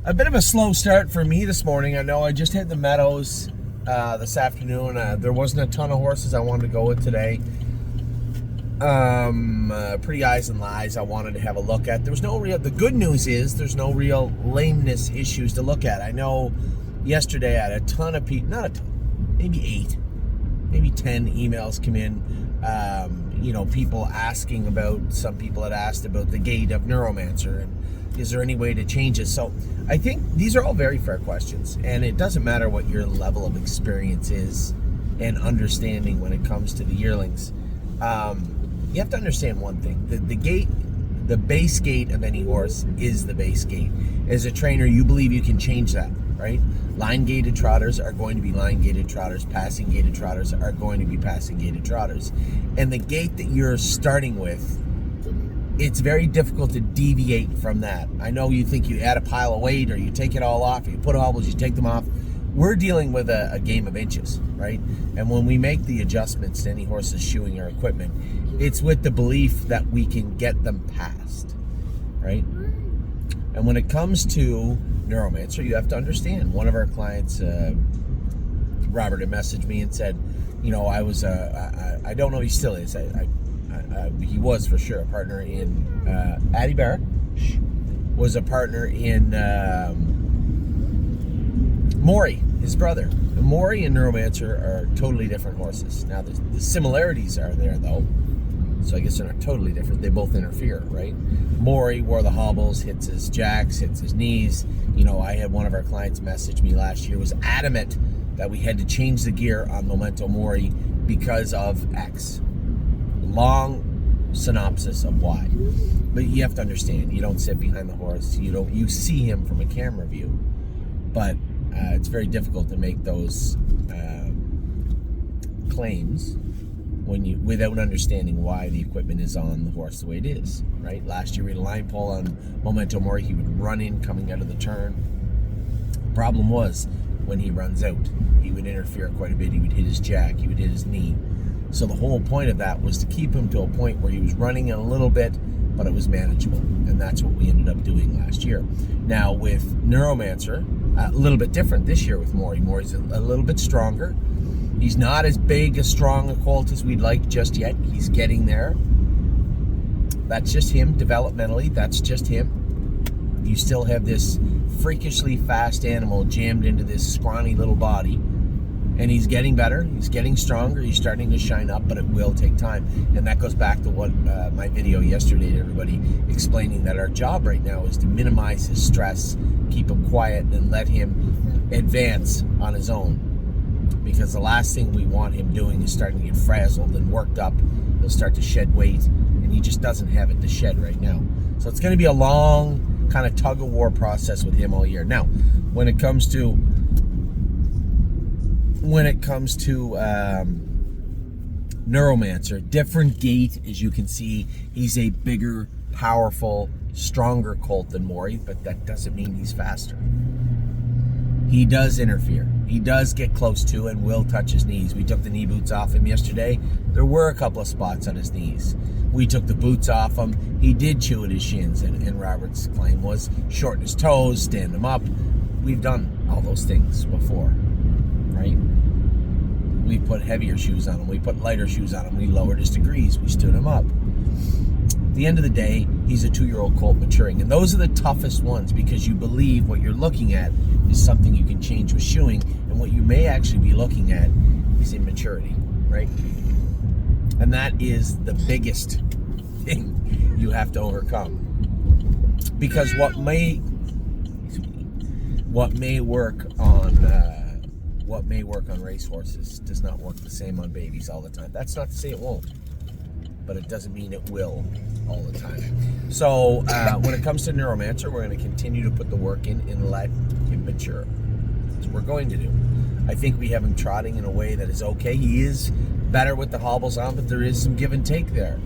A bit of a slow start for me this morning. I know I just hit the meadows this afternoon. There wasn't a ton of horses I wanted to go with today. Pretty eyes and lies I wanted to have a look at. There was no real, the good news is there's no real lameness issues to look at. I know yesterday I had a ton of people, not a ton, maybe 8, maybe 10 emails come in. People asking about, some people had asked about the gait of Neuromancer and is there any way to change it? So I think these are all very fair questions, and it doesn't matter what your level of experience is and understanding when it comes to the yearlings. You have to understand one thing. The gait, the base gait of any horse is the base gait. As a trainer, you believe you can change that, right? Line-gated trotters are going to be line-gated trotters. Passing-gated trotters are going to be passing-gated trotters. And the gait that you're starting with, it's very difficult to deviate from that. I know you think you add a pile of weight or you take it all off, you put hobbles, you take them off. We're dealing with a game of inches, right? And when we make the adjustments to any horse's shoeing or equipment, it's with the belief that we can get them past, right? And when it comes to Neuromancer, you have to understand. One of our clients, Robert, had messaged me and said, I don't know if he still is. He was for sure a partner in Addy Barrett, was a partner in Maury, his brother. Maury and Neuromancer are totally different horses. Now, the similarities are there, though. So I guess they're not totally different. They both interfere, right? Maury wore the hobbles, hits his jacks, hits his knees. I had one of our clients message me last year, was adamant that we had to change the gear on Memento Mori because of X. Long synopsis of why. But you have to understand, you don't sit behind the horse. You see him from a camera view. But it's very difficult to make those claims without understanding why the equipment is on the horse the way it is, right? Last year we had a line pull on Memento Mori. He would run in coming out of the turn. The problem was when he runs out, he would interfere quite a bit. He would hit his jack, he would hit his knee. So the whole point of that was to keep him to a point where he was running in a little bit, but it was manageable. And that's what we ended up doing last year. Now with Neuromancer, a little bit different this year with Maury. Maury's a little bit stronger. He's not as big, as strong a colt as we'd like just yet. He's getting there. That's just him developmentally. That's just him. You still have this freakishly fast animal jammed into this scrawny little body. And he's getting better, he's getting stronger, he's starting to shine up, but it will take time. And that goes back to what my video yesterday to everybody, explaining that our job right now is to minimize his stress, keep him quiet, and let him advance on his own. Because the last thing we want him doing is starting to get frazzled and worked up. He'll start to shed weight, and he just doesn't have it to shed right now. So it's going to be a long kind of tug-of-war process with him all year. Now, when it comes to Neuromancer, different gait, as you can see. He's a bigger, powerful, stronger colt than Maury, but that doesn't mean he's faster. He does interfere. He does get close to and will touch his knees. We took the knee boots off him yesterday. There were a couple of spots on his knees. We took the boots off him. He did chew at his shins, and Robert's claim was shorten his toes, stand him up. We've done all those things before, right? We put heavier shoes on him. We put lighter shoes on him. We lowered his degrees. We stood him up. At the end of the day, he's a 2-year-old colt maturing. And those are the toughest ones because you believe what you're looking at is something you can change with shoeing. And what you may actually be looking at is immaturity, right? And that is the biggest thing you have to overcome. Because what may work on racehorses does not work the same on babies all the time. That's not to say it won't, but it doesn't mean it will all the time. So when it comes to Neuromancer, we're going to continue to put the work in and let him mature. That's what we're going to do. I think we have him trotting in a way that is okay. He is better with the hobbles on, but there is some give and take there.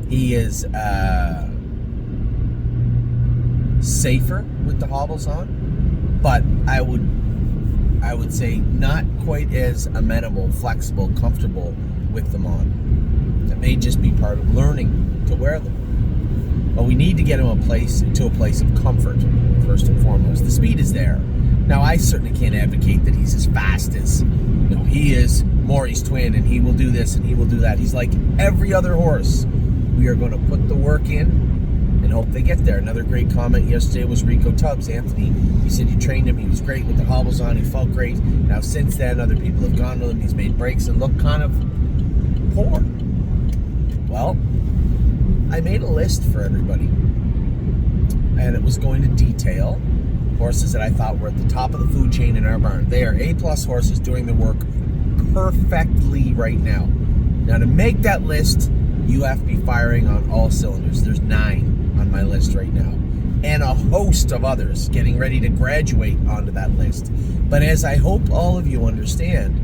He is safer with the hobbles on, but I would say not quite as amenable, flexible, comfortable with them on. That may just be part of learning to wear them. But we need to get him to a place of comfort, first and foremost. The speed is there. Now, I certainly can't advocate that he's as fast as, he is Maury's twin, and he will do this and he will do that. He's like every other horse. We are going to put the work in and hope they get there. Another great comment yesterday was Rico Tubbs. Anthony, he said you trained him. He was great with the hobbles on. He felt great. Now, since then, other people have gone with him. He's made breaks and looked kind of poor. Well, I made a list for everybody, and it was going to detail horses that I thought were at the top of the food chain in our barn. They are A-plus horses doing the work perfectly right now. Now, to make that list, you have to be firing on all cylinders. There's 9 on my list right now, and a host of others getting ready to graduate onto that list. But as I hope all of you understand,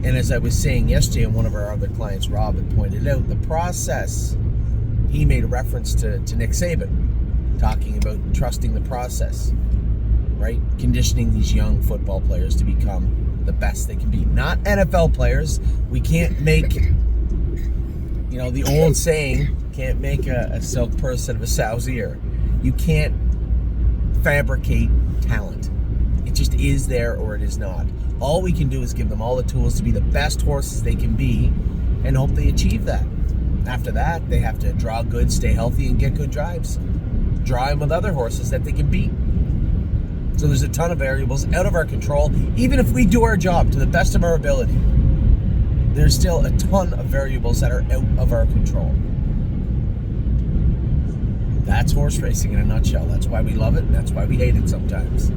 and as I was saying yesterday, and one of our other clients, Rob, had pointed out, the process, he made a reference to Nick Saban, talking about trusting the process, right? Conditioning these young football players to become the best they can be. Not NFL players. We can't make, the old saying, can't make a silk purse out of a sow's ear. You can't fabricate talent. It just is there or it is not. All we can do is give them all the tools to be the best horses they can be and hope they achieve that. After that, they have to draw good, stay healthy, and get good drives. Draw them with other horses that they can beat. So there's a ton of variables out of our control. Even if we do our job to the best of our ability, there's still a ton of variables that are out of our control. That's horse racing in a nutshell. That's why we love it, and that's why we hate it sometimes.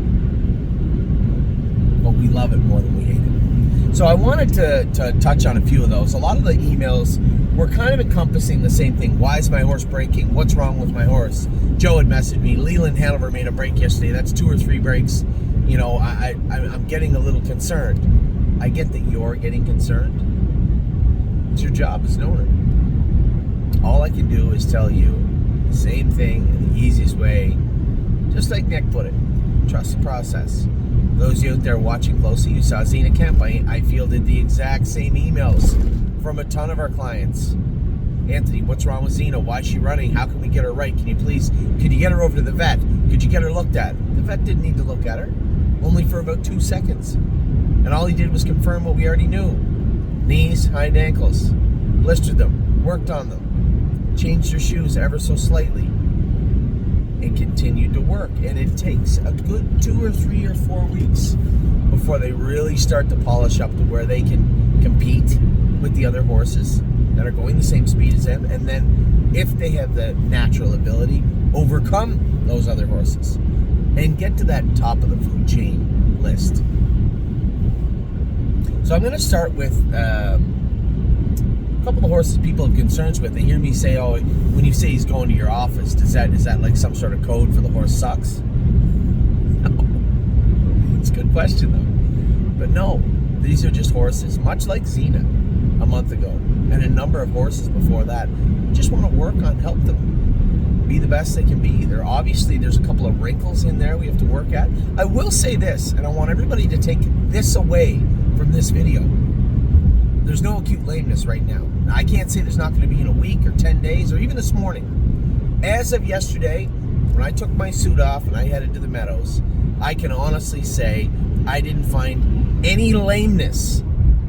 But we love it more than we hate it. So I wanted to touch on a few of those. A lot of the emails were kind of encompassing the same thing. Why is my horse breaking? What's wrong with my horse? Joe had messaged me. Leland Hanover made a break yesterday. That's 2 or 3 breaks. I'm getting a little concerned. I get that you're getting concerned. It's your job as an owner. All I can do is tell you the same thing in the easiest way, just like Nick put it. Trust the process. Those of you out there watching closely, you saw Zena Kemp. I fielded the exact same emails from a ton of our clients. Anthony, what's wrong with Zena? Why is she running? How can we get her right? Could you get her over to the vet? Could you get her looked at? The vet didn't need to look at her, only for about 2 seconds. And all he did was confirm what we already knew. Knees, hind ankles, blistered them, worked on them, changed her shoes ever so slightly, and continued to work. And it takes a good 2 or 3 or 4 weeks before they really start to polish up to where they can compete with the other horses that are going the same speed as them, and then if they have the natural ability, overcome those other horses and get to that top of the food chain list. So I'm going to start with a couple of horses people have concerns with. They hear me say, "Oh, when you say he's going to your office, is that like some sort of code for the horse sucks?" No. It's a good question though. But no, these are just horses, much like Xena a month ago, and a number of horses before that. Just want to work on, help them be the best they can be. There's a couple of wrinkles in there we have to work at. I will say this, and I want everybody to take this away from this video. There's no acute lameness right now. Now, I can't say there's not going to be in a week or 10 days or even this morning. As of yesterday, when I took my suit off and I headed to the meadows, I can honestly say I didn't find any lameness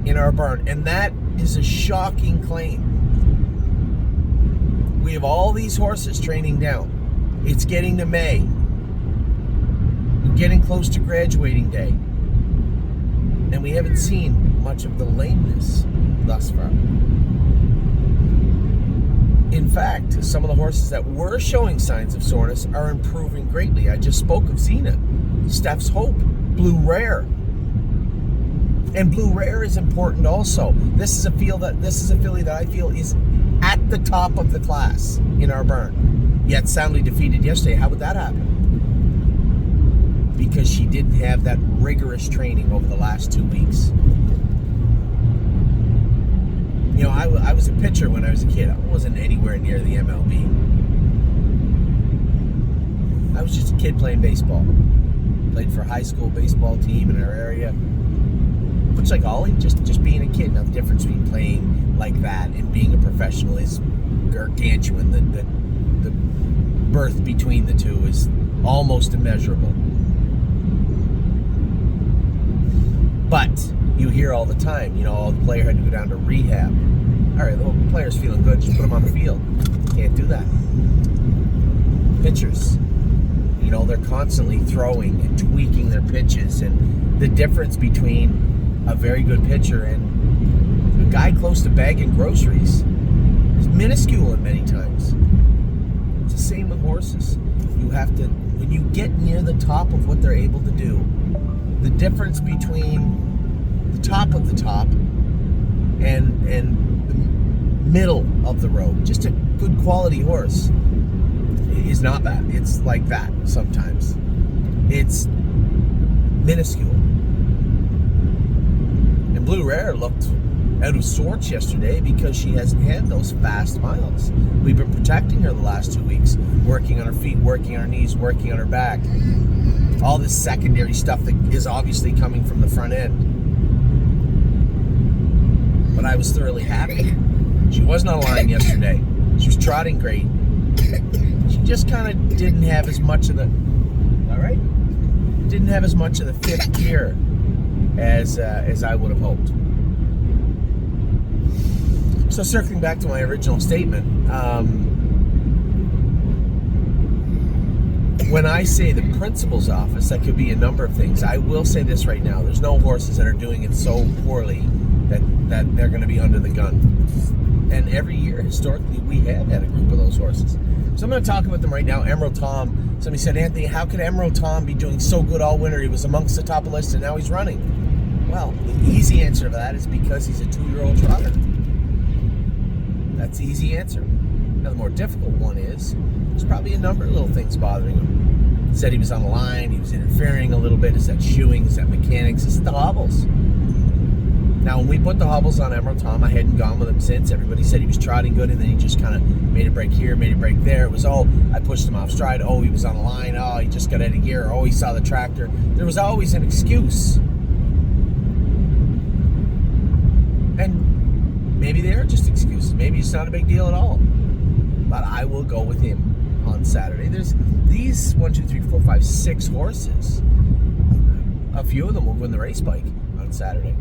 in our barn, and that is a shocking claim. We have all these horses training down. It's getting to May. We're getting close to graduating day, and we haven't seen much of the lameness thus far. In fact, some of the horses that were showing signs of soreness are improving greatly. I just spoke of Xena, Steph's Hope, Blue Rare. And Blue Rare is important also. This is a filly that I feel is at the top of the class in our barn. Yet soundly defeated yesterday. How would that happen? Because she didn't have that rigorous training over the last 2 weeks. I was a pitcher when I was a kid. I wasn't anywhere near the MLB. I was just a kid playing baseball. Played for a high school baseball team in our area. Much like Ollie, just being a kid. Now the difference between playing like that and being a professional is gargantuan. The birth between the two is almost immeasurable. But you hear all the time, the player had to go down to rehab. All right, the player's feeling good, just put him on the field. Can't do that. Pitchers, they're constantly throwing and tweaking their pitches, and the difference between a very good pitcher and a guy close to bagging groceries is minuscule in many times. It's the same with horses. You have to, when you get near the top of what they're able to do, the difference between the top of the top and the middle of the road, just a good quality horse, is not bad. It's like that sometimes. It's minuscule. And Blue Rare looked out of sorts yesterday because she hasn't had those fast miles. We've been protecting her the last 2 weeks, working on her feet, working on her knees, working on her back. All this secondary stuff that is obviously coming from the front end. But I was thoroughly happy. She wasn't on line yesterday. She was trotting great. She just kind of didn't have as much of the, didn't have as much of the fifth gear as I would have hoped. So circling back to my original statement, when I say the principal's office, that could be a number of things. I will say this right now: there's no horses that are doing it so poorly that they're going to be under the gun. And every year, historically, we have had a group of those horses. So I'm going to talk about them right now. Emerald Tom. Somebody said, Anthony, how could Emerald Tom be doing so good all winter? He was amongst the top of the list, and now he's running. Well, the easy answer to that is because he's a 2-year-old trotter. That's the easy answer. Now, the more difficult one is there's probably a number of little things bothering him. He said he was on the line. He was interfering a little bit. Is that shoeing? Is that mechanics? Is it the hobbles? Now, when we put the hobbles on Emerald Tom, I hadn't gone with him since. Everybody said he was trotting good, and then he just kind of made a break here, made a break there. It was, I pushed him off stride. He was on the line. He just got out of gear. He saw the tractor. There was always an excuse. And maybe they are just excuses. Maybe it's not a big deal at all. But I will go with him on Saturday. There's these 6 horses. A few of them will win the race bike on Saturday.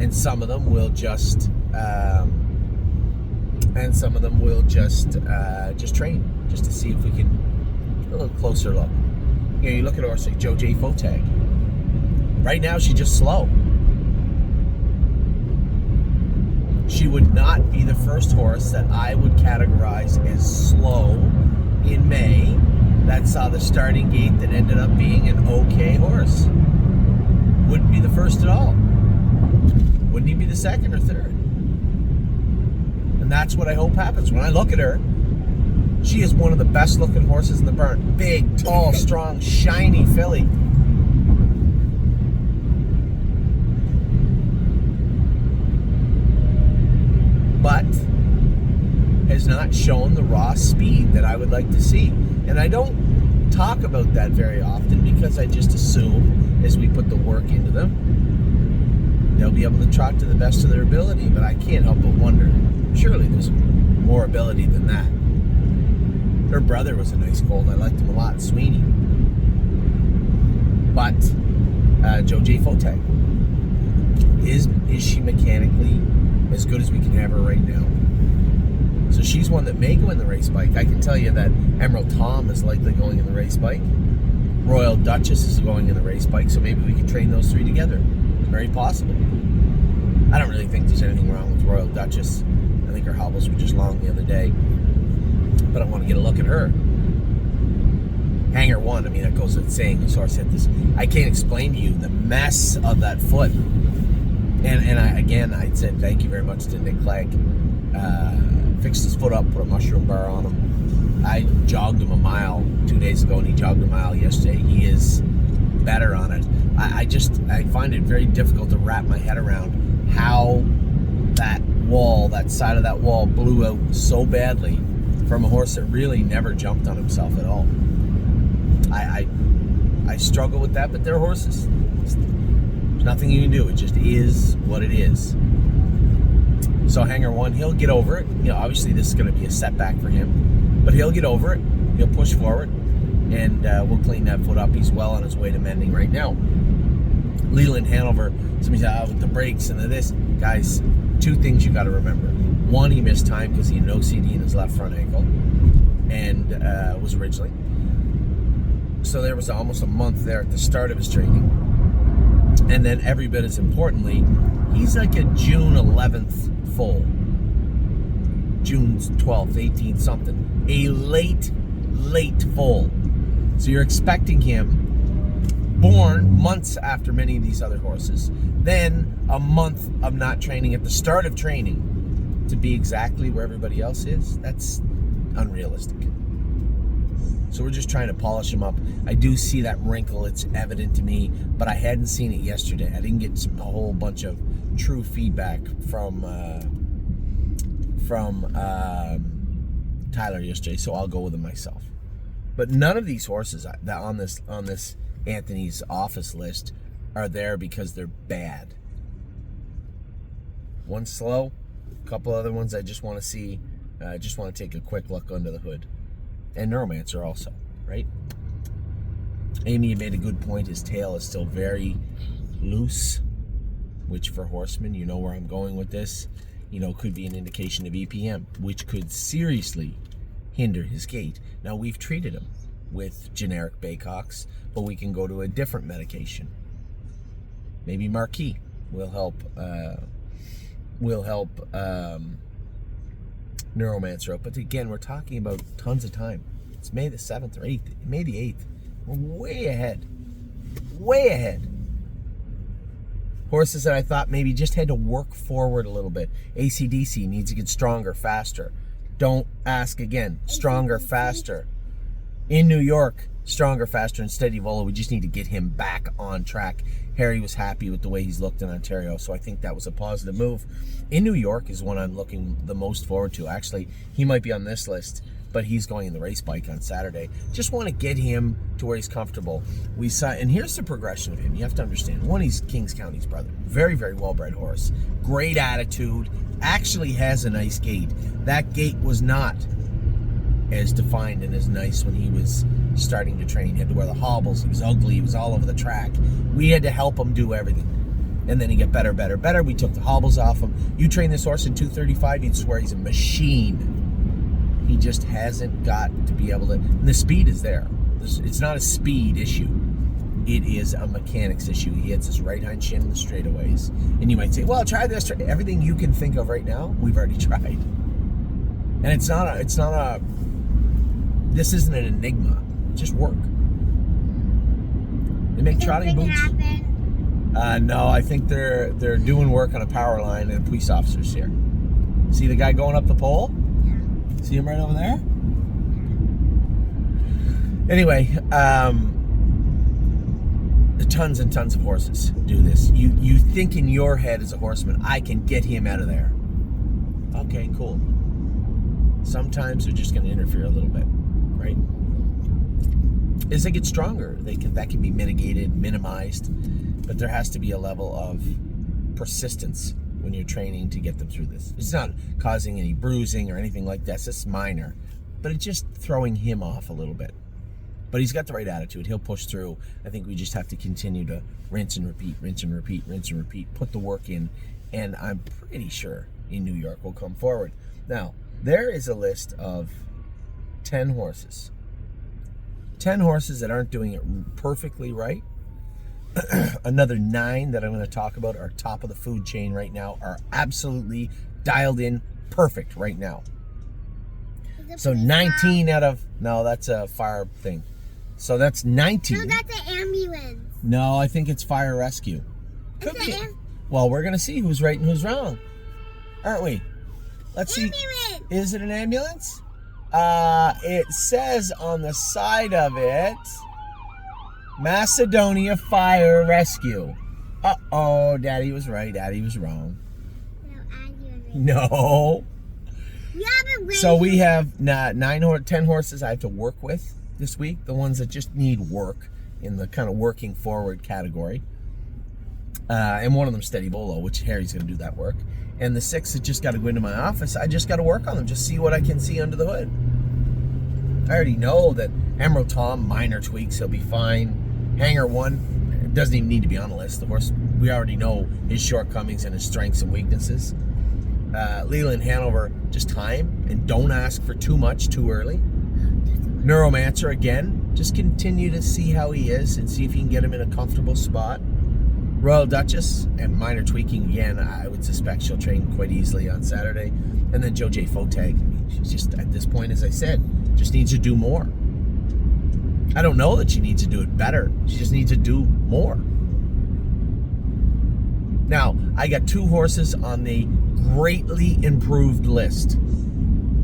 And some of them will just train, just to see if we can get a little closer look. You look at a horse like Jojay Fotag. Right now, she's just slow. She would not be the first horse that I would categorize as slow in May that saw the starting gate that ended up being an okay horse. Wouldn't be the first at all. Wouldn't he be the second or third? And that's what I hope happens. When I look at her, she is one of the best looking horses in the barn. Big, tall, strong, shiny filly. But has not shown the raw speed that I would like to see. And I don't talk about that very often because I just assume as we put the work into them, they'll be able to trot to the best of their ability, but I can't help but wonder, surely there's more ability than that. Her brother was a nice colt. I liked him a lot, Sweeney. But Jojay Fotag, is she mechanically as good as we can have her right now? So she's one that may go in the race bike. I can tell you that Emerald Tom is likely going in the race bike. Royal Duchess is going in the race bike, so maybe we can train those 3 together. Very possible. I don't really think there's anything wrong with Royal Duchess. I think her hobbles were just long the other day. But I want to get a look at her. Hanger 1, that goes without saying. This horse hit this. I can't explain to you the mess of that foot. And I said thank you very much to Nick Clegg. Fixed his foot up, put a mushroom bar on him. I jogged him a mile 2 days ago, and he jogged a mile yesterday. He is better on it. I find it very difficult to wrap my head around how that side of that wall blew out so badly from a horse that really never jumped on himself at all. I struggle with that, but they're horses. There's nothing you can do. It just is what it is. So Hanger 1, he'll get over it. Obviously this is going to be a setback for him. But he'll get over it. He'll push forward, and we'll clean that foot up. He's well on his way to mending right now. Leland Hanover, somebody said, with the brakes and this. Guys, two things you got to remember. One, he missed time because he had no CD in his left front ankle, and was originally. So there was almost a month there at the start of his training. And then every bit as importantly, he's like a June 11th full. June 12th, 18th, something. A late full. So you're expecting him, born months after many of these other horses, then a month of not training at the start of training to be exactly where everybody else is. That's unrealistic. So we're just trying to polish him up. I do see that wrinkle. It's evident to me, but I hadn't seen it yesterday. I didn't get a whole bunch of true feedback from Tyler yesterday, so I'll go with him myself. But none of these horses that on this Anthony's office list are there because they're bad. One's slow, a couple other ones I just want to see. Just want to take a quick look under the hood. And Neuromancer also, right? Amy, you made a good point. His tail is still very loose, which for horsemen, you know where I'm going with this, could be an indication of EPM, which could seriously hinder his gait. Now, we've treated him with generic Baycox, but we can go to a different medication. Maybe Marquis will help Neuromancer out. But again, we're talking about tons of time. It's May the 7th or 8th. May the 8th. We're way ahead. Way ahead. Horses that I thought maybe just had to work forward a little bit. AC/DC needs to get stronger, faster. Don't ask again. Stronger, faster. In New York, stronger, faster, and steady Volo. We just need to get him back on track. Harry was happy with the way he's looked in Ontario, so I think that was a positive move. In New York is one I'm looking the most forward to. Actually, he might be on this list, but he's going in the race bike on Saturday. Just want to get him to where he's comfortable. We saw, and here's the progression of him. You have to understand. One, he's Kings County's brother. Very, very well-bred horse. Great attitude. Actually has a nice gait. That gait was not as defined and as nice when he was starting to train. He had to wear the hobbles. He was ugly. He was all over the track. We had to help him do everything. And then he got better. We took the hobbles off him. You train this horse in 235, you'd swear he's a machine. He just hasn't got to be able to... And the speed is there. It's not a speed issue. It is a mechanics issue. He hits his right hind shin in the straightaways. And you might say, well, try this. Everything you can think of right now, we've already tried. And it's not a... This isn't an enigma. Just work. They make trotting boots. No, I think they're doing work on a power line and a police officer's here. See the guy going up the pole? Yeah. See him right over there? Anyway, tons and tons of horses do this. You think in your head as a horseman, I can get him out of there. Okay, cool. Sometimes they're just going to interfere a little bit, right? As they get stronger, that can be mitigated, minimized, but there has to be a level of persistence when you're training to get them through this. It's not causing any bruising or anything like that. It's just minor, but it's just throwing him off a little bit. But he's got the right attitude. He'll push through. I think we just have to continue to rinse and repeat, put the work in, and I'm pretty sure in New York will come forward. Now, there is a list of 10 horses. 10 horses that aren't doing it perfectly right. Another 9 that I'm going to talk about are top of the food chain right now, are absolutely dialed in perfect right now. So 19 out of... No, that's a fire thing. So that's 19. No, that's an ambulance. No, I think it's fire rescue. Could be. Well, we're going to see who's right and who's wrong. Aren't we? Let's see. Is it an ambulance? It says on the side of it, Macedonia Fire Rescue. Uh-oh, Daddy was right, Daddy was wrong. No. So we have 10 horses I have to work with this week. The ones that just need work in the kind of working forward category. And one of them Steady Bolo, which Harry's going to do that work. And the 6 that just got to go into my office, I just got to work on them. Just see what I can see under the hood. I already know that Emerald Tom, minor tweaks, he'll be fine. Hanger 1, doesn't even need to be on the list. The horse, we already know his shortcomings and his strengths and weaknesses. Leland Hanover, just time, and don't ask for too much too early. Neuromancer, again, just continue to see how he is and see if you can get him in a comfortable spot. Royal Duchess, and minor tweaking again, I would suspect she'll train quite easily on Saturday. And then Joe J. Fotag, she's just, at this point, as I said, just needs to do more. I don't know that she needs to do it better. She just needs to do more. Now, I got 2 horses on the greatly improved list.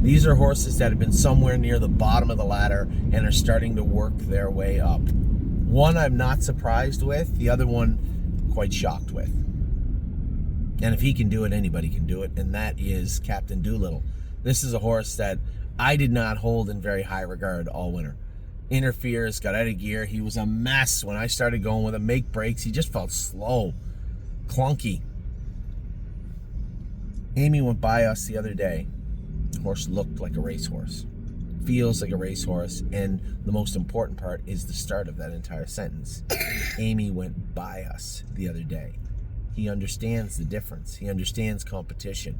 These are horses that have been somewhere near the bottom of the ladder and are starting to work their way up. One I'm not surprised with, the other one quite shocked with. And if he can do it, anybody can do it, and that is Captain Doolittle. This is a horse that I did not hold in very high regard all winter. Interferes, got out of gear. He was a mess when I started going with him. Make breaks. He just felt slow, clunky. Amy went by us the other day. The horse looked like a racehorse, feels like a racehorse, and the most important part is the start of that entire sentence. Amy went by us the other day. He understands the difference. He understands competition.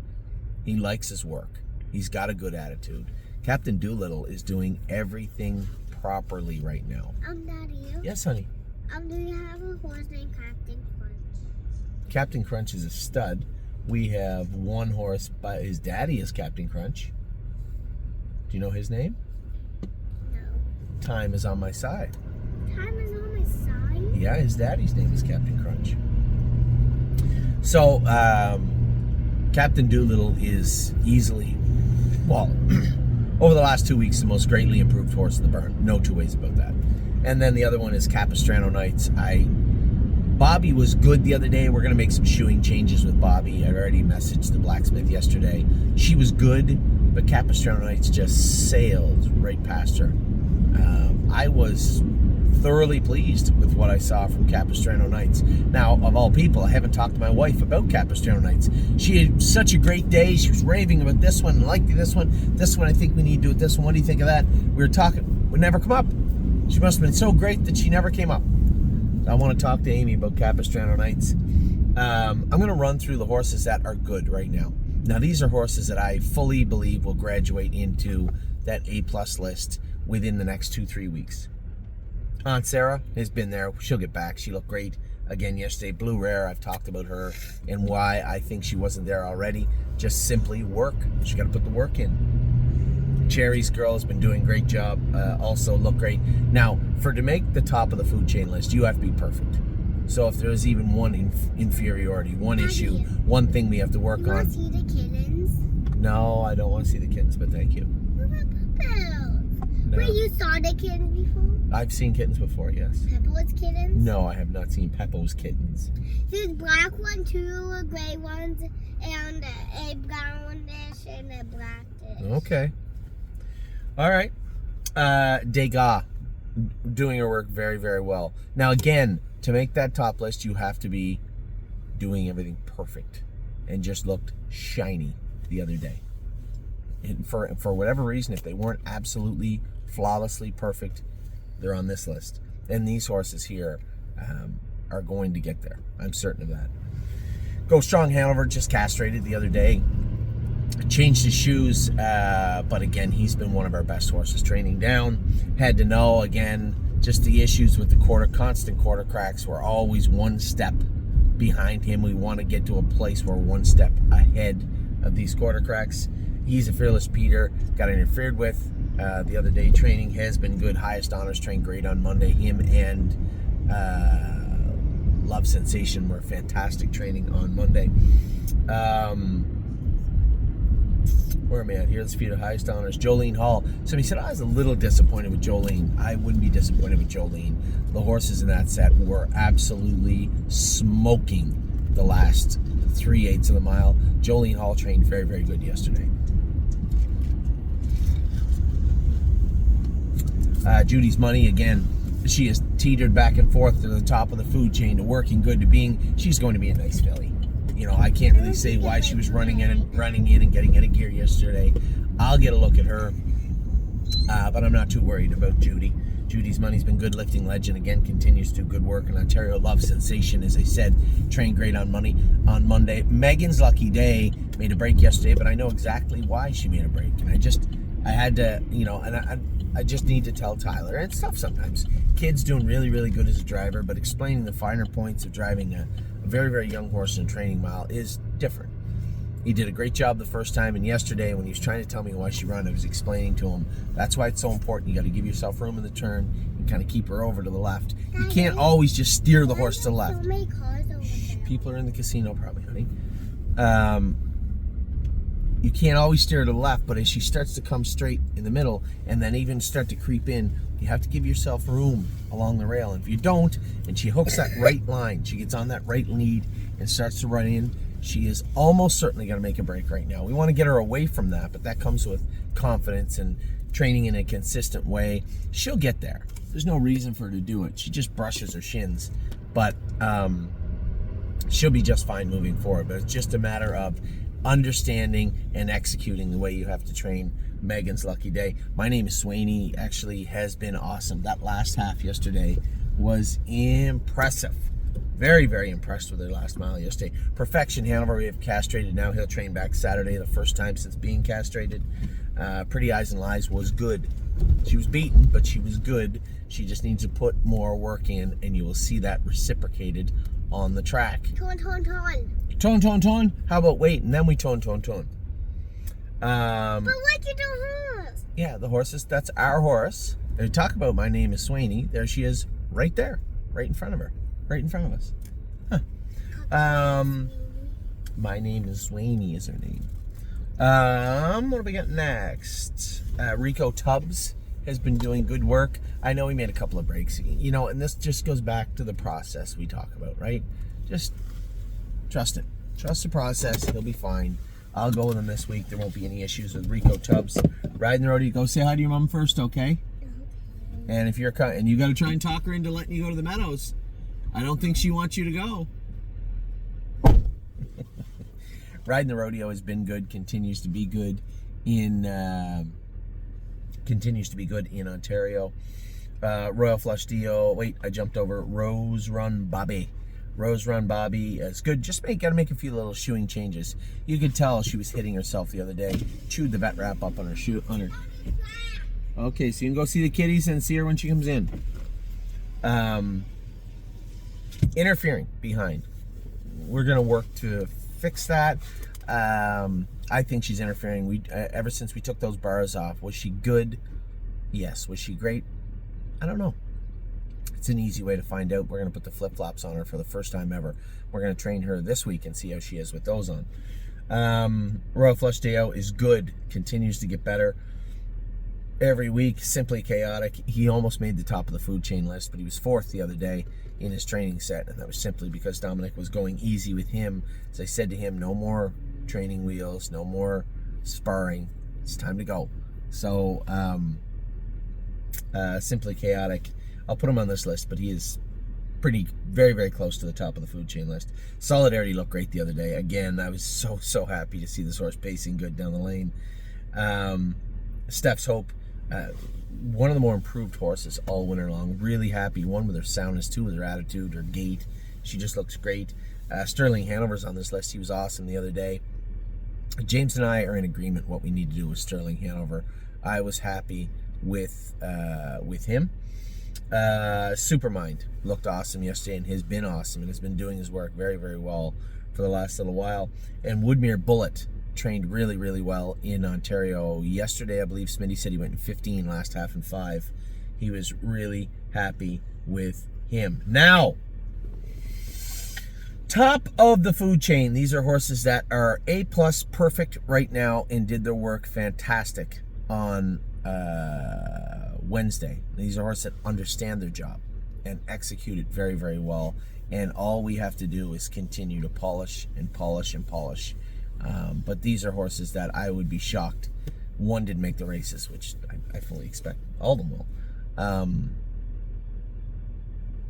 He likes his work. He's got a good attitude. Captain Doolittle is doing everything properly right now. Daddy. Yes, honey. Do you have a horse named Captain Crunch? Captain Crunch is a stud. We have one horse, but his daddy is Captain Crunch. Do you know his name? No. Time is on my side. Time is on my side? Yeah, his daddy's name is Captain Crunch. So, Captain Doolittle is easily, well, over the last 2 weeks, the most greatly improved horse in the barn. No two ways about that. And then the other one is Capistrano Nights. Bobby was good the other day. We're going to make some shoeing changes with Bobby. I already messaged the blacksmith yesterday. She was good, but Capistrano Nights just sailed right past her. I was thoroughly pleased with what I saw from Capistrano Nights. Now, of all people, I haven't talked to my wife about Capistrano Nights. She had such a great day. She was raving about this one, liked this one. This one, I think we need to do it this one. What do you think of that? We were talking. Would never come up. She must have been so great that she never came up. I want to talk to Amy about Capistrano Nights. I'm going to run through the horses that are good right now. Now, these are horses that I fully believe will graduate into that A-plus list within the next 2-3 weeks. Aunt Sarah has been there. She'll get back. She looked great again yesterday. Blue Rare, I've talked about her and why I think she wasn't there already. Just simply work. She got to put the work in. Cherry's girl has been doing a great job. Also look great. Now, to make the top of the food chain list, you have to be perfect. So if there is even one inferiority, one issue, one thing we have to work on. You want to see the kittens? No, I don't want to see the kittens, but thank you. What about Peppo? No. Wait, you saw the kittens before? I've seen kittens before, yes. Peppo's kittens? No, I have not seen Peppo's kittens. There's black one, 2 gray ones, and a brownish and a blackish. Okay. All right. Degas, doing her work very, very well. Now, again, to make that top list, you have to be doing everything perfect, and just looked shiny the other day. And for whatever reason, if they weren't absolutely flawlessly perfect, they're on this list. And these horses here are going to get there. I'm certain of that. Go Strong Hanover, just castrated the other day. Changed his shoes, but again, he's been one of our best horses training down. Had to know, again, just the issues with the constant quarter cracks. We're always one step behind him. We want to get to a place where we're one step ahead of these quarter cracks. He's a Fearless Peter, got interfered with the other day. Training has been good. Highest honors trained great on Monday. Him and Love Sensation were fantastic training on Monday. Where am I at here? Let's feed the highest honors. Jolene Hall. Somebody said, I was a little disappointed with Jolene. I wouldn't be disappointed with Jolene. The horses in that set were absolutely smoking the last 3/8 of the mile. Jolene Hall trained very, very good yesterday. Judy's Money, again, she is teetered back and forth to the top of the food chain, to working good, to being, she's going to be a nice filly. You know, I can't really say why she was running in and getting out of gear yesterday. I'll get a look at her. But I'm not too worried about Judy. Judy's Money's been good. Lifting legend again, continues to do good work in Ontario. Love sensation, as I said, trained great on Monday. Megan's lucky day made a break yesterday, but I know exactly why she made a break, and I had to, and I just need to tell Tyler. And it's tough sometimes. Kid's doing really, really good as a driver, but explaining the finer points of driving a very, very young horse in a training mile is different. He did a great job the first time, and yesterday when he was trying to tell me why she ran, I was explaining to him, that's why it's so important. You got to give yourself room in the turn and kind of keep her over to the left. You can't always just steer the horse to the left. So many cars over there. People are in the casino probably, honey. You can't always steer to the left, but as she starts to come straight in the middle and then even start to creep in, you have to give yourself room along the rail. And if you don't, and she hooks that right line, she gets on that right lead and starts to run in, she is almost certainly going to make a break right now. We want to get her away from that, but that comes with confidence and training in a consistent way. She'll get there. There's no reason for her to do it. She just brushes her shins, but she'll be just fine moving forward. But it's just a matter of understanding and executing the way you have to train Megan's lucky day. My name is Swaney. Actually has been awesome. That last half yesterday was impressive. Very, very impressed with her last mile yesterday. Perfection Hanover, we have castrated now. He'll train back Saturday, the first time since being castrated. Pretty Eyes and Lies was good. She was beaten, but she was good. She just needs to put more work in, and you will see that reciprocated on the track. Ton. Tone. How about wait, and then we tone. But what you do horse? Yeah, the horses, that's our horse. They talk about my name is Swaney. There she is, right there, right in front of her. Right in front of us. Huh. My name is Swaney is her name. What do we got next? Rico Tubbs has been doing good work. I know he made a couple of breaks, and this just goes back to the process we talk about, right? Just trust it. Trust the process. He'll be fine. I'll go with him this week. There won't be any issues with Rico Tubbs. Riding the rodeo, go say hi to your mom first, okay? And if you're and you got to try and talk her into letting you go to the meadows. I don't think she wants you to go. Riding the rodeo has been good, continues to be good in Ontario. Royal Flush Deal. Wait, I jumped over. Rose Run Bobby is good. Just gotta make a few little shoeing changes. You could tell she was hitting herself the other day. Chewed the vet wrap up on her shoe. Okay, so you can go see the kitties and see her when she comes in. Interfering behind. We're gonna work to fix that. I think she's interfering. Ever since we took those bars off, was she good? Yes. Was she great? I don't know. It's an easy way to find out. We're gonna put the flip-flops on her for the first time ever. We're gonna train her this week and see how she is with those on. Royal Flush Deo is good. Continues to get better every week. Simply Chaotic. He almost made the top of the food chain list, but he was 4th the other day in his training set, and that was simply because Dominic was going easy with him. As I said to him, no more training wheels, no more sparring. It's time to go. So, Simply Chaotic, I'll put him on this list, but he is very, very close to the top of the food chain list. Solidarity looked great the other day. Again, I was so happy to see this horse pacing good down the lane. Steph's Hope, one of the more improved horses all winter long. Really happy. One with her soundness, two with her attitude, her gait. She just looks great. Sterling Hanover's on this list. He was awesome the other day. James and I are in agreement what we need to do with Sterling Hanover. I was happy with him. Supermind looked awesome yesterday and has been awesome and has been doing his work very, very well for the last little while. And Woodmere Bullet trained really, really well in Ontario. Yesterday, I believe Smitty said he went in 15, last half in 5. He was really happy with him. Now, top of the food chain. These are horses that are A+ perfect right now and did their work fantastic on Wednesday. These are horses that understand their job and execute it very, very well. And all we have to do is continue to polish and polish and polish. But these are horses that I would be shocked one didn't make the races, which I fully expect all of them will.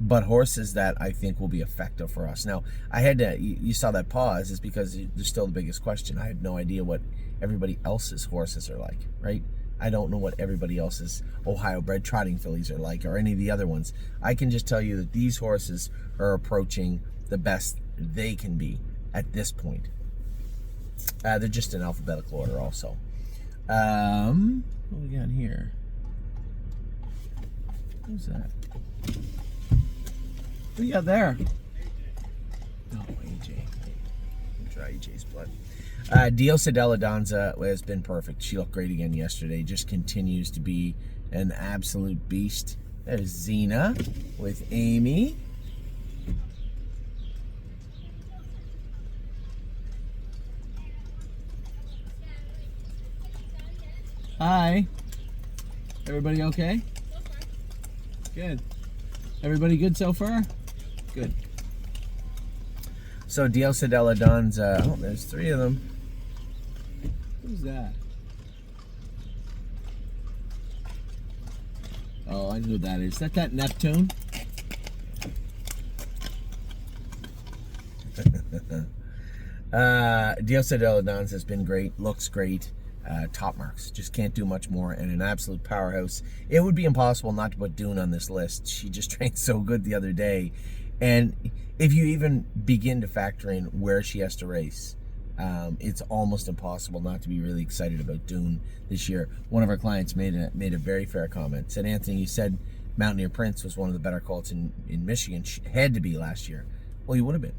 But horses that I think will be effective for us. Now, I had to, you saw that pause, is because there's still the biggest question. I have no idea what everybody else's horses are like, right? I don't know what everybody else's Ohio bred trotting fillies are like, or any of the other ones. I can just tell you that these horses are approaching the best they can be at this point. They're just in alphabetical order also. What we got here? Who's that? What do you got there? Oh, AJ. Try AJ's blood. Diosa Della Donza has been perfect. She looked great again yesterday. Just continues to be an absolute beast. There's Xena with Amy. Hi. Everybody okay? Good. Everybody good so far? Good. So Diosa Della Donza. Oh, there's 3 of them. Who's that? Oh, I know who that is. Is that Neptune? Diosa Della Donza has been great. Looks great. Top marks. Just can't do much more, and an absolute powerhouse. It would be impossible not to put Dune on this list. She just trained so good the other day. And if you even begin to factor in where she has to race, it's almost impossible not to be really excited about Dune this year. One of our clients made a very fair comment. Said, Anthony, you said Mountaineer Prince was one of the better colts in Michigan. She had to be last year. Well, he would have been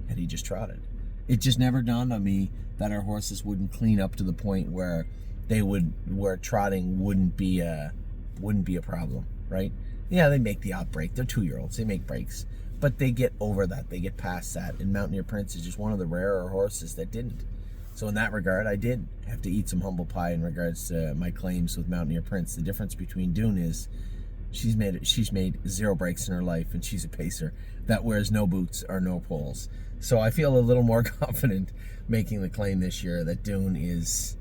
had he just trotted. It just never dawned on me that our horses wouldn't clean up to the point where where trotting wouldn't be a problem, right? Yeah, they make the outbreak. They're 2-year-olds. They make breaks. But they get over that. They get past that. And Mountaineer Prince is just one of the rarer horses that didn't. So in that regard, I did have to eat some humble pie in regards to my claims with Mountaineer Prince. The difference between Dune is she's made 0 breaks in her life, and she's a pacer that wears no boots or no poles. So I feel a little more confident making the claim this year that Dune is,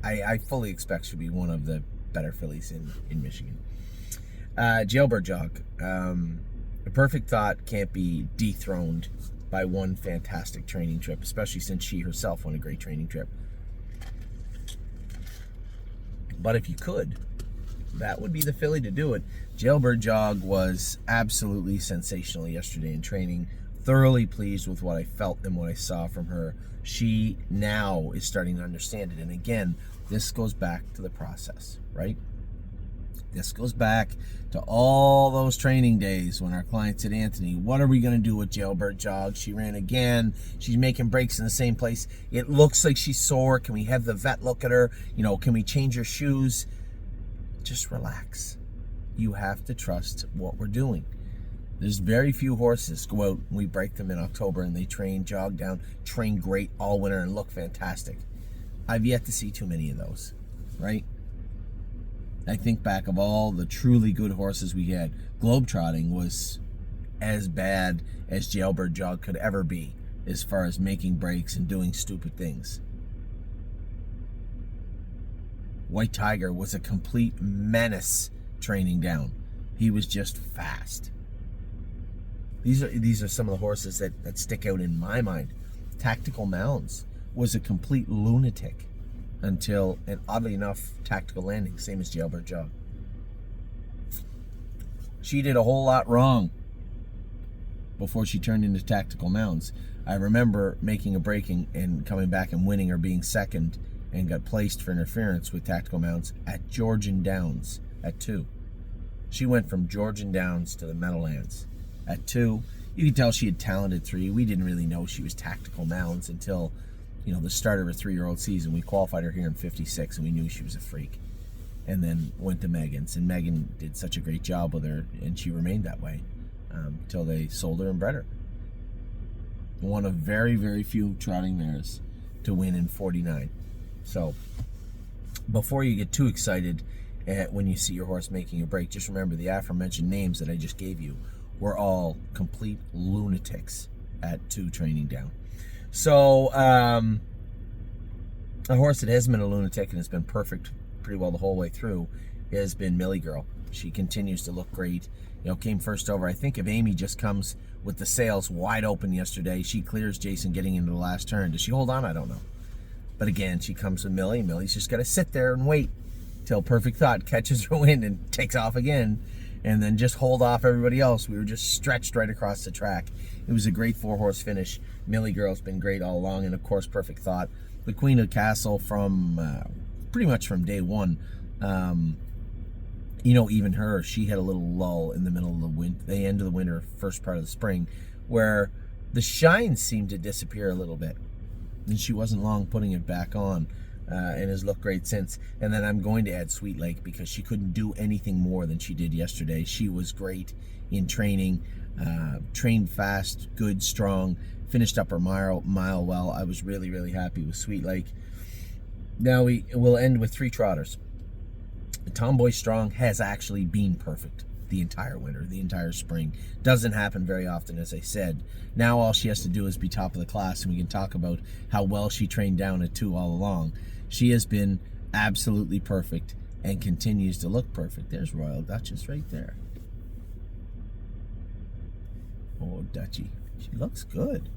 I fully expect she'll be one of the better fillies in Michigan. Jailbird Jog. A perfect thought can't be dethroned by one fantastic training trip, especially since she herself won a great training trip. But if you could, that would be the filly to do it. Jailbird Jog was absolutely sensational yesterday in training. Thoroughly pleased with what I felt and what I saw from her. She now is starting to understand it. And again, this goes back to the process, right? This goes back to all those training days when our client said, Anthony, what are we going to do with Jailbird Jog? She ran again. She's making breaks in the same place. It looks like she's sore. Can we have the vet look at her? Can we change her shoes? Just relax. You have to trust what we're doing. There's very few horses go out and we break them in October and they jog down, train great all winter and look fantastic. I've yet to see too many of those, right? I think back of all the truly good horses we had, Globetrotting was as bad as Jailbird Jog could ever be as far as making breaks and doing stupid things. White Tiger was a complete menace training down. He was just fast. These are some of the horses that stick out in my mind. Tactical Mounds was a complete lunatic until, and oddly enough, Tactical Landing, same as Jailbird Jog. She did a whole lot wrong before she turned into Tactical Mounds. I remember making a breaking and coming back and winning or being second and got placed for interference with Tactical Mounds at Georgian Downs at 2. She went from Georgian Downs to the Meadowlands at 2. You could tell she had talent at 3. We didn't really know she was Tactical Mounds until, the start of her 3-year-old season. We qualified her here in 56, and we knew she was a freak. And then went to Megan's, and Megan did such a great job with her, and she remained that way until they sold her and bred her. One of very, very few trotting mares to win in 49. So, before you get too excited when you see your horse making a break, just remember the aforementioned names that I just gave you were all complete lunatics at 2 training down. So, a horse that has been a lunatic and has been perfect pretty well the whole way through has been Millie Girl. She continues to look great. Came first over. I think if Amy just comes with the sails wide open yesterday, she clears Jason getting into the last turn. Does she hold on? I don't know. But again, she comes with Millie. Millie's just got to sit there and wait. till Perfect Thought catches her wind and takes off again, and then just hold off everybody else. We were just stretched right across the track. It was a great 4-horse finish. Millie Girl's been great all along, and of course Perfect Thought, the Queen of Castle from pretty much from day one. You know, even her, she had a little lull in the middle of the end of the winter, first part of the spring, where the shine seemed to disappear a little bit, and she wasn't long putting it back on, and has looked great since. And then I'm going to add Sweet Lake because she couldn't do anything more than she did yesterday. She was great in training, trained fast, good, strong, finished up her mile well. I was really, really happy with Sweet Lake. Now we will end with 3 trotters. Tomboy Strong has actually been perfect the entire winter, the entire spring. Doesn't happen very often, as I said. Now all she has to do is be top of the class, and we can talk about how well she trained down at 2 all along. She has been absolutely perfect and continues to look perfect. There's Royal Duchess right there. Oh, Dutchie. She looks good.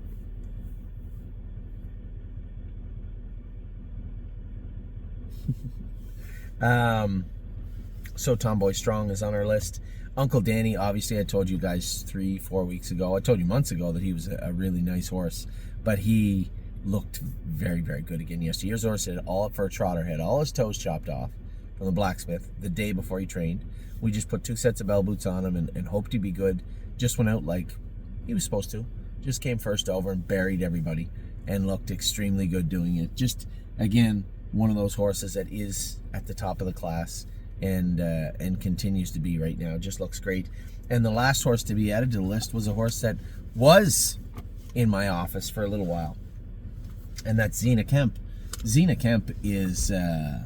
So Tomboy Strong is on our list. Uncle Danny, obviously I told you guys 3-4 weeks ago, I told you months ago that he was a really nice horse, but he looked very, very good again yesterday. Here's a horse that all for a trotter, had all his toes chopped off from the blacksmith the day before he trained. We just put 2 sets of bell boots on him and hoped he'd be good. Just went out like he was supposed to. Just came first over and buried everybody and looked extremely good doing it. Just, again, one of those horses that is at the top of the class and continues to be right now. Just looks great. And the last horse to be added to the list was a horse that was in my office for a little while, and that's Zena Kemp. Zena Kemp is an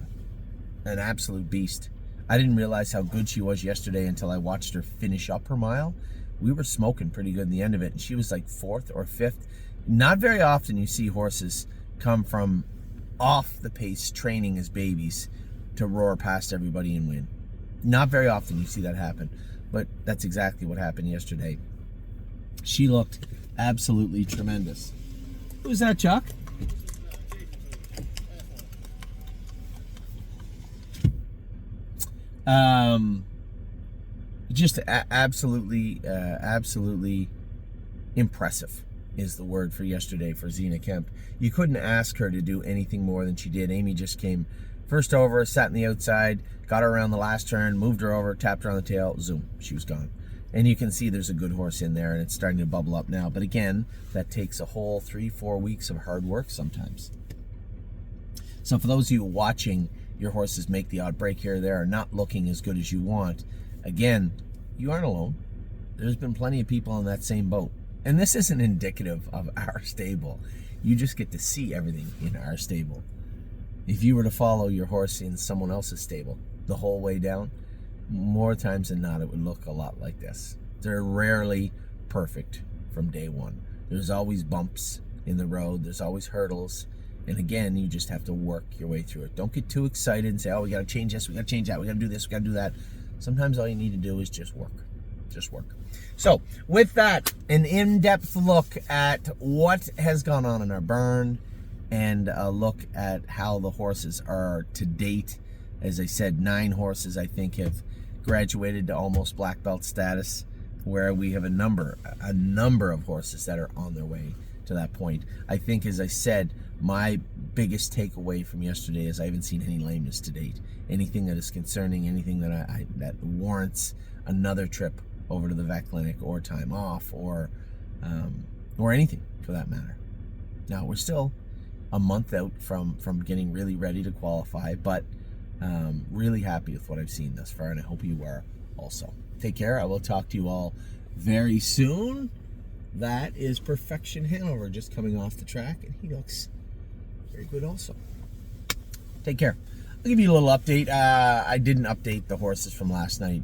absolute beast. I didn't realize how good she was yesterday until I watched her finish up her mile. We were smoking pretty good in the end of it, and she was like 4th or 5th. Not very often you see horses come from off the pace training as babies to roar past everybody and win. Not very often you see that happen, but that's exactly what happened yesterday. She looked absolutely tremendous. Who's that, Chuck? Just absolutely impressive is the word for yesterday for Zena Kemp. You couldn't ask her to do anything more than she did. Amy just came first over, sat on the outside, got her around the last turn, moved her over, tapped her on the tail, zoom, she was gone. And you can see there's a good horse in there, and it's starting to bubble up now. But again, that takes a whole 3-4 weeks of hard work sometimes. So for those of you watching your horses make the odd break here or there, or not looking as good as you want, again, you aren't alone. There's been plenty of people in that same boat. And this isn't indicative of our stable. You just get to see everything in our stable. If you were to follow your horse in someone else's stable the whole way down, more times than not, it would look a lot like this. They're rarely perfect from day one. There's always bumps in the road. There's always hurdles. And again, you just have to work your way through it. Don't get too excited and say, oh, we got to change this, we got to change that, we got to do this, we got to do that. Sometimes all you need to do is just work. Just work. So with that, an in-depth look at what has gone on in our burn and a look at how the horses are to date. As I said, 9 horses I think have graduated to almost black belt status, where we have a number of horses that are on their way to that point. I think, as I said, my biggest takeaway from yesterday is I haven't seen any lameness to date. Anything that is concerning, anything that that warrants another trip over to the vet clinic or time off or anything for that matter. Now, we're still a month out from getting really ready to qualify, but really happy with what I've seen thus far, and I hope you are also. Take care. I will talk to you all very soon. That is Perfection Hanover just coming off the track, and he looks very good also. Take care. I'll give you a little update. I didn't update the horses from last night.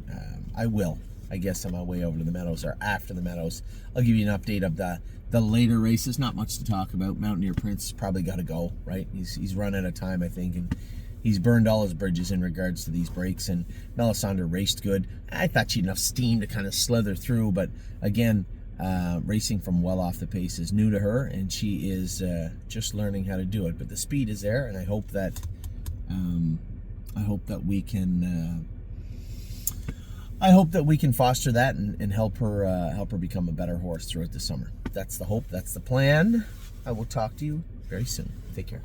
I will, I guess, on my way over to the Meadows or after the Meadows. I'll give you an update of the later races. Not much to talk about. Mountaineer Prince probably got to go, right? He's run out of time, I think, and he's burned all his bridges in regards to these breaks. And Melisandre raced good. I thought she had enough steam to kind of slither through, but again, racing from well off the pace is new to her, and she is just learning how to do it. But the speed is there, and I hope that I hope that we can. I hope that we can foster that and help her become a better horse throughout the summer. That's the hope. That's the plan. I will talk to you very soon. Take care.